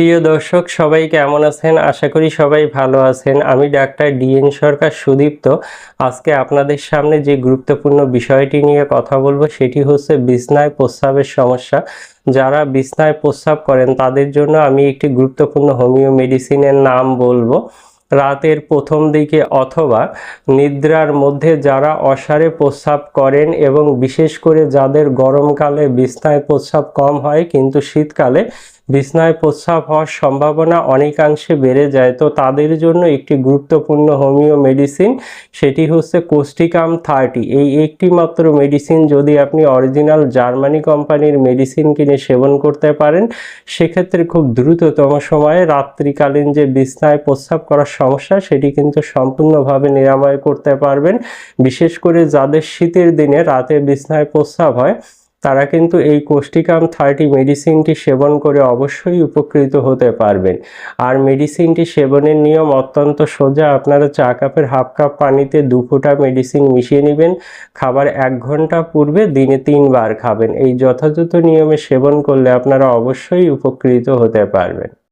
প্রিয় দর্শক সবাই কেমন আছেন? আশা করি সবাই ভালো আছেন। আমি ডাক্তার ডিএন সরকার সুদীপ্ত। আজকে আপনাদের সামনে যে গুরুত্বপূর্ণ বিষয়টি নিয়ে কথা বলবো সেটি হচ্ছে বিছনায় প্রস্রাবের সমস্যা। যারা বিছনায় প্রস্রাব করেন তাদের জন্য আমি একটি গুরুত্বপূর্ণ হোমিও মেডিসিনের নাম বলবো। রাতের প্রথম দিকে অথবা নিদ্রার মধ্যে যারা অসারে প্রস্রাব করেন এবং বিশেষ করে যাদের গরমকালে বিছনায় প্রস্রাব কম হয় কিন্তু শীতকালে বিছনায় প্রস্রাব হওয়ার সম্ভাবনা অনেকাংশে বেড়ে যায়, তো তাদের জন্য একটি গুরুত্বপূর্ণ হোমিও মেডিসিন সেটি হচ্ছে কোস্টিকাম 30। এই একটি মাত্র মেডিসিন যদি আপনি অরিজিনাল জার্মানি কোম্পানির মেডিসিন কিনে সেবন করতে পারেন, সেক্ষেত্রে খুব দ্রুততম সময়ে রাত্রিকালীন যে বিছনায় প্রস্রাব করার সমস্যা সেটি কিন্তু সম্পূর্ণভাবে নিরাময় করতে পারবেন। বিশেষ করে যাদের শীতের দিনে রাতে বিছনায় প্রস্রাব হয় তারা কিন্তু এই কোস্টিকাম 30 মেডিসিনটি সেবন করে অবশ্যই উপকৃত হতে পারবেন। আর মেডিসিনটি সেবনের নিয়ম অত্যন্ত সোজা। আপনারা চা কাপের হাফ কাপ পানিতে 2 ফোঁটা মেডিসিন মিশিয়ে নেবেন। খাবার 1 ঘন্টা পূর্বে দিনে 3 বার খাবেন। এই যথাযথ নিয়মে সেবন করলে আপনারা অবশ্যই উপকৃত হতে পারবেন।